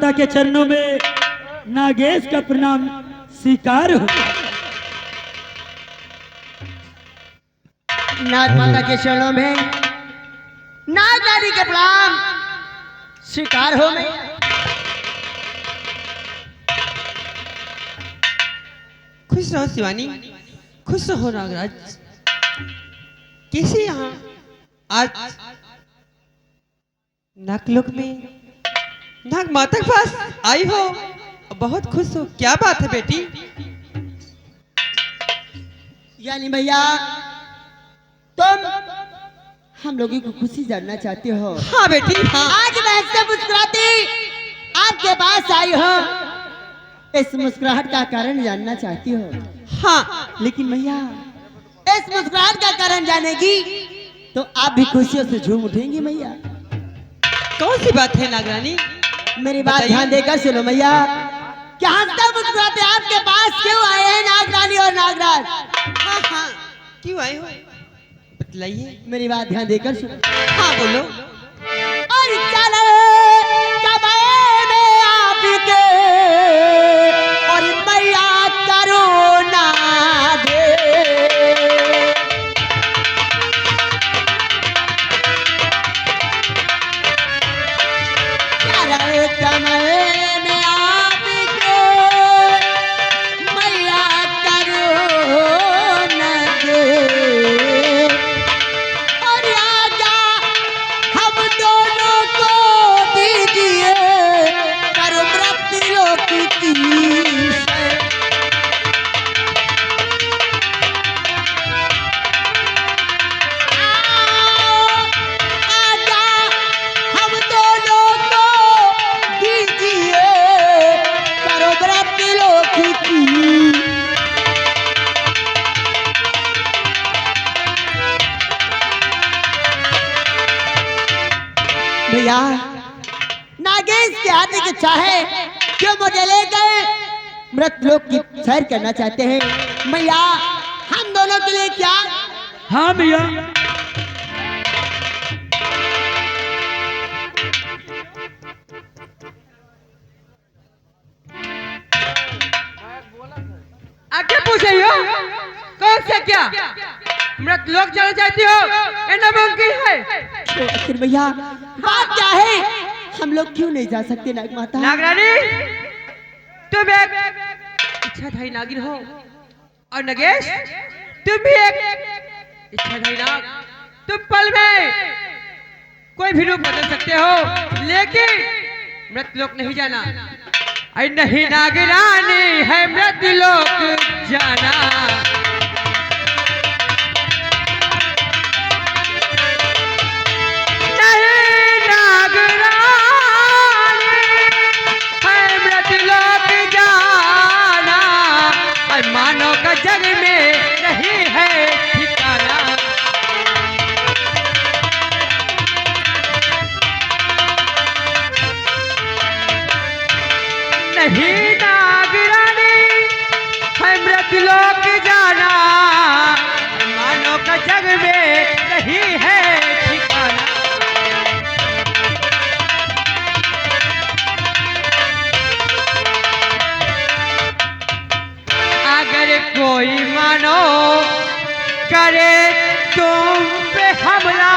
माता के चरणों में नागेश का प्रणाम स्वीकार हो। नाग माता के चरणों में नाग रानी के प्रणाम स्वीकार हो। मैं खुश रहो शिवानी, खुश रहो नागराज। कैसे यहाँ आज नागलोक में नाग माता के पास आई हो? बहुत खुश हो, क्या बात है बेटी? यानी भैया तुम हम लोगों को खुशी जानना चाहते हो? हाँ बेटी हाँ। आज मैं से मुस्कुराती आपके पास आई हो, इस मुस्कुराहट का कारण जानना चाहती हो? हाँ लेकिन भैया इस मुस्कुराहट का कारण जानेगी तो आप भी खुशियों से झूम उठेंगी भैया। कौन सी बात है नागरानी? मेरी बात ध्यान देकर सुनो भैया। क्या हंसते मुस्कुराते आपके पास क्यों आए हैं नाग रानी और नागराज? हाँ हाँ क्यों आए हो बतलाइए। मेरी बात ध्यान देकर सुनो। हाँ बोलो। और चले कमरे में आपके और मैया करुणा दे। चले कमरे में आपके मैया करुणा दे। और आजा हम दोनों को दीजिए कर मृत्युलोक की शरण। आजा हम दोनों को दीजिए कर मृत्युलोक की। भैया नागेश के आने की चाहे क्यों मुझे ले गए मृतलोक की सैर करना चाहते हैं भैया? हम दोनों के लिए क्या? हाँ भैया। आगे पूछ रही हो? कौन सा क्या मृत लोग चलना चाहती हो? ये नामुमकिन है। तो आखिर भैया बात क्या है? हम लोग क्यों नहीं जा सकते नाग माता? नागरानी तुम एक इच्छाधारी नागिन हो और नगेश तुम भी एक इच्छाधारी नाग। तुम पल में कोई भी रूप बदल सकते हो लेकिन मृतलोक नहीं जाना। अरे नहीं नागरानी है मृतलोक जाना। मानव का जग में नहीं है ठिकाना। नहीं नागरानी है मृतलोक जाना। मानव का जग में नहीं है ठिकाना। अगर कोई मानो करे तुम पे हमला,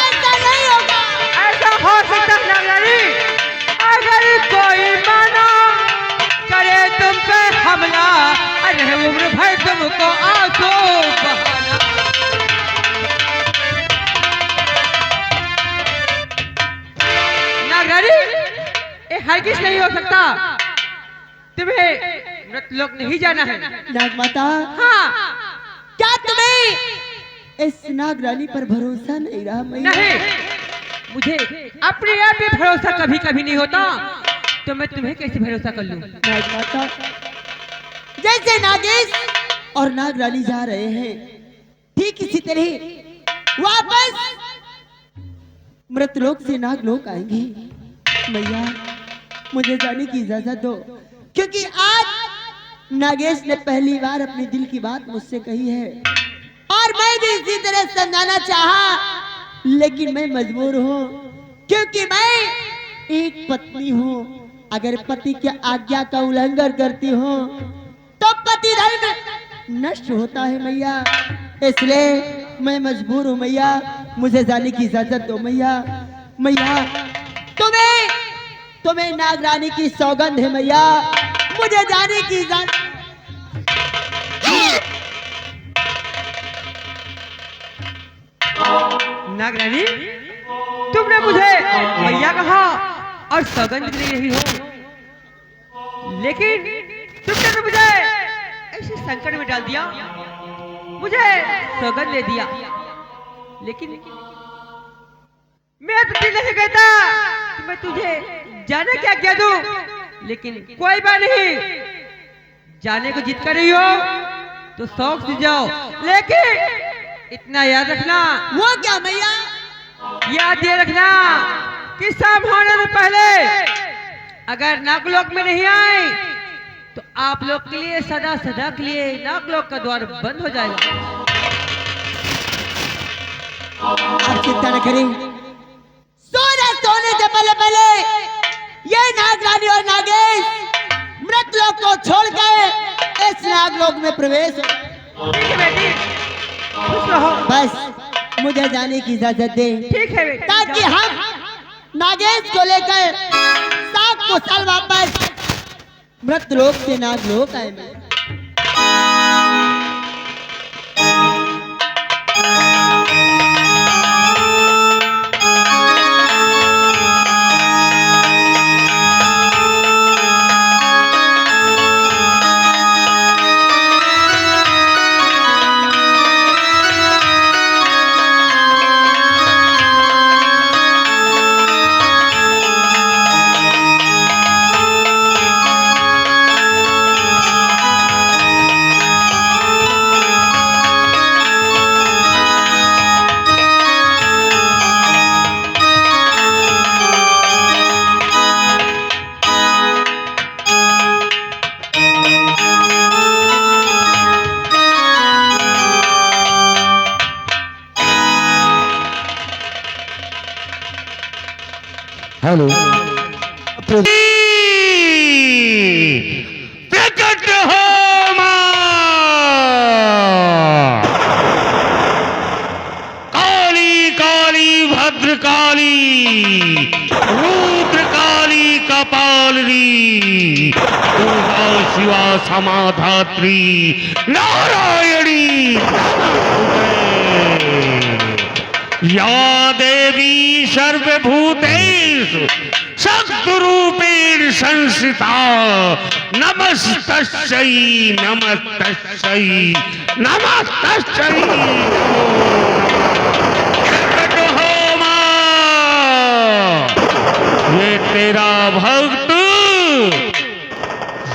ऐसा नहीं होगा। ऐसा हो सकता है नागरानी? अगर कोई मानो करे तुम पे हमला, अरे उम्र भर तुमको आंसू बहाना। नागरानी ये हरगिज नहीं हो सकता। तुम्हें मृतलोक नहीं जाना है। नाग माता हाँ क्या तुम्हें इस नाग रानी पर भरोसा नहीं रहा? मैया नहीं, मुझे अपने आप पे भरोसा कभी कभी नहीं होता तो मैं तुम्हें कैसे भरोसा कर लूं? नाग माता जैसे नागेश और नाग रानी जा रहे हैं ठीक इसी तरह वापस मृतलोक से नागलोक आएंगे। मैया मुझे जाने की इजाजत दो, क्योंकि आज नागेश ने पहली बार अपने दिल की बात मुझसे कही है और मैं भी इसी तरह समझाना चाहा, लेकिन मैं मजबूर हूँ क्योंकि मैं एक पत्नी हूँ, अगर पति के आज्ञा का उल्लंघन करती हूँ तो पति धर्म नष्ट होता है मैया। इसलिए मैं मजबूर हूँ मैया, मुझे जाने की इजाजत दो मैया। मैया तुम्हें नागरानी की सौगंध है मैया, मुझे जाने की इजाजत। नागरानी, तुमने मुझे मैया कहा और सौगंध भी नहीं रही हो, लेकिन तुमने तो मुझे ऐसे संकट में डाल दिया, मुझे सौगंध दे दिया, लेकिन मैं तो दिल से कहता कि मैं तुझे जाने क्या कह दूं, लेकिन कोई बात नहीं, जाने को जिद कर रही हो तो शौक से जाओ, लेकिन इतना याद रखना। वो क्या मैया? याद ये रखना कि शाम होने से पहले अगर नागलोक में नहीं आए तो आप लोग के लिए सदा सदा के लिए नागलोक का द्वार बंद हो जाएगा। आप चिंता न करें, सोने से पहले ये नागरानी और नागेश मृतलोक को छोड़कर इस नागलोक में प्रवेश। ठीक है बेटी, खुश रहो। बस मुझे जाने की इजाजत दे, ठीक है बेटी, ताकि हम नागेश को लेकर सात को साल वापस मृतलोक से नागलोक आए। हेलो, प्रकट हो मां, काली काली भद्रकाली, रुद्रकाली कपालिनी, दुर्गा शिवा समाधात्री, नारायणी या देवी सर्वभूतेषु शक्तिरूपेण संस्थिता, नमस्तस्यै नमस्तस्यै नमस्तस्यै। प्रकट हो मां, ये तेरा भक्त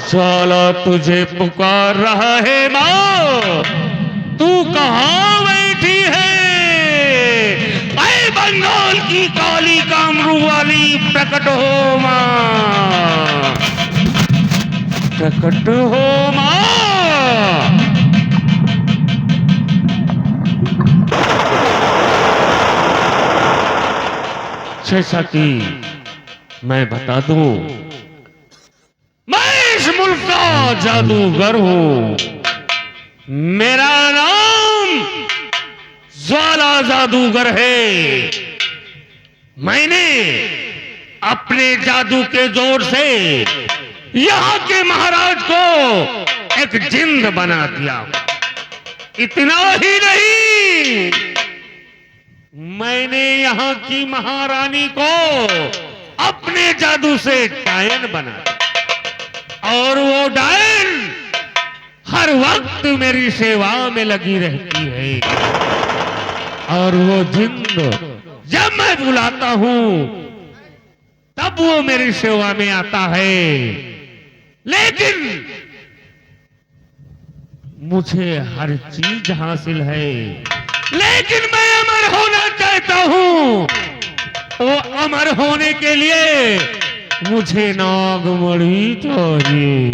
ज्वाला तुझे पुकार रहा है मां, तू कहाँ बैठी है? बंगाल की काली कामरू वाली, प्रकट हो मां, प्रकट हो मां। जैसा कि मैं बता दूं, मैं इस मुल्क का जादूगर हूं, मेरा नाम ज्वाला जादूगर है। मैंने अपने जादू के जोर से यहाँ के महाराज को एक जिंद बना दिया। इतना ही नहीं, मैंने यहाँ की महारानी को अपने जादू से डायन बना दिया, और वो डायन हर वक्त मेरी सेवा में लगी रहती है। और वो जिंद जब मैं बुलाता हूं तब वो मेरी सेवा में आता है, लेकिन मुझे हर चीज हासिल है, लेकिन मैं अमर होना चाहता हूं। वो अमर होने के लिए मुझे नागमणि चाहिए,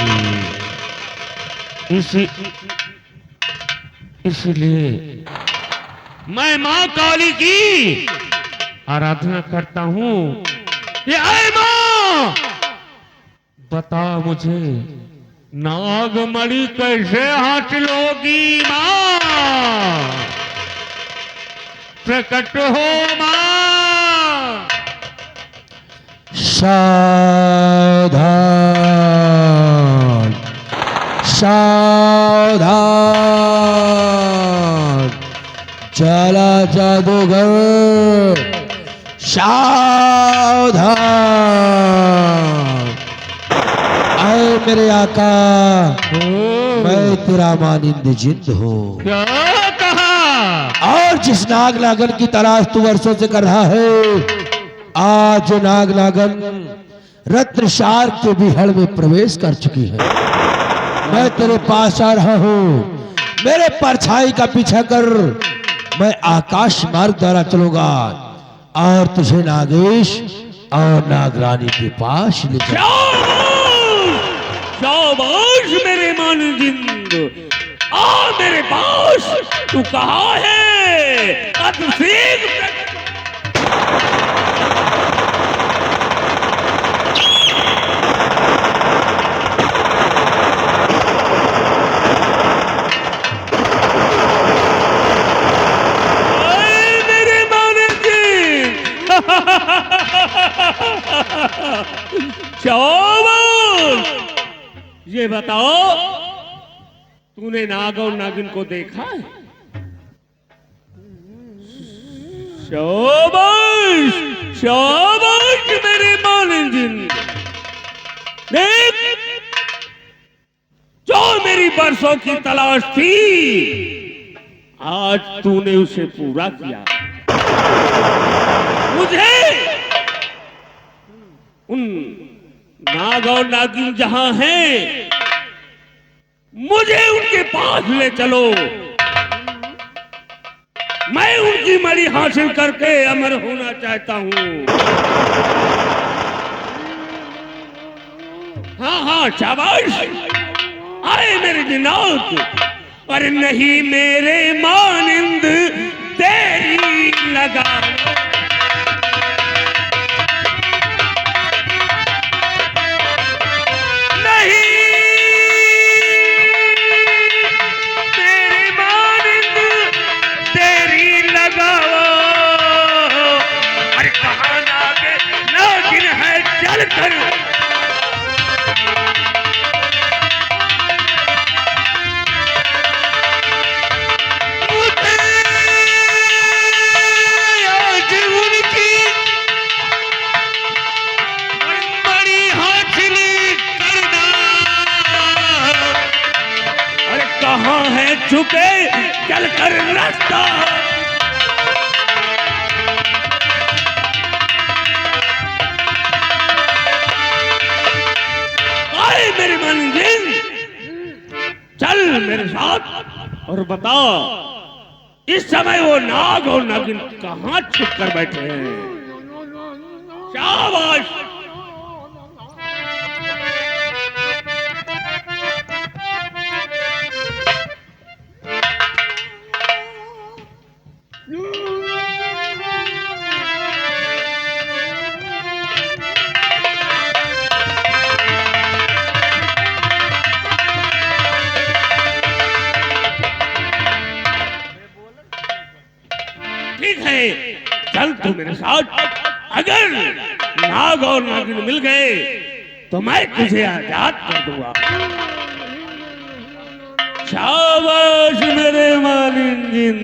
इसलिए मैं मां काली की आराधना करता हूं ये आए मां, बता मुझे नागमणि कैसे हासिल होगी मां? प्रकट हो मां। सावधान सावधान, चला जादूगर सावधान। आए मेरे आका, मैं तेरा मानिंद जिंद हूँ। क्या कहा? और जिस नाग नागन की तलाश तू वर्षों से कर रहा है, आज नाग नागन रत्नसार के बिहड़ में प्रवेश कर चुकी है। मैं तेरे पास आ रहा हूँ, मेरे परछाई का पीछा कर, मैं आकाश मार्ग द्वारा चलूंगा और तुझे नागेश और नागरानी के पास ले जाऊंगा। शाबाश मेरे मानजिंद, आ मेरे पास। तू कहाँ है? अब सीख। शाबाश। ये बताओ, तूने नाग और नागिन को देखा है? शाबाश शाबाश मेरे मानजिंद। देख, जो मेरी बरसों की तलाश थी, आज तूने उसे पूरा किया। मुझे उन नाग और नागिन जहां हैं, मुझे उनके पास ले चलो। मैं उनकी मणि हासिल करके अमर होना चाहता हूं। हाँ हाँ शाबाश, आए मेरे जिन्नात। अरे नहीं मेरे मानिंद तेरी लगा, झुके चल कर रास्ता। आए मेरे मंजिल, चल मेरे साथ और बता, इस समय वो नाग और नागिन कहां छुप कर बैठे हैं? शाबाश। ठीक है, चल तू मेरे साथ। अगर नाग और नागिन मिल गए तो मैं तुझे आजाद कर दूंगा। शाबाश मेरे मानिंद।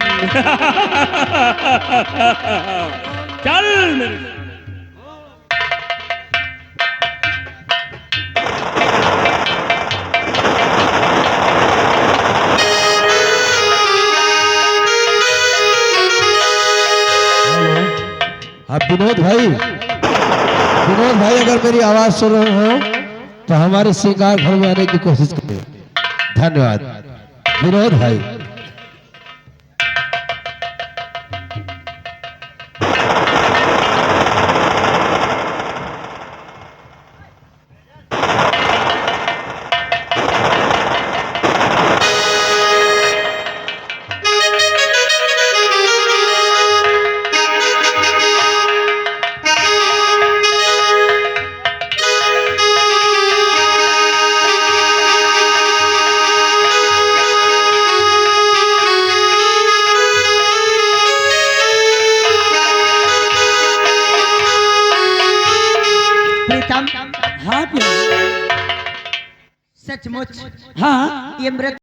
चल मेरे आप विनोद भाई, अगर मेरी आवाज सुन रहे हो तो हमारे श्रृंगार घर में आने की कोशिश करें। धन्यवाद विनोद भाई। सचमुच हाँ ये मृत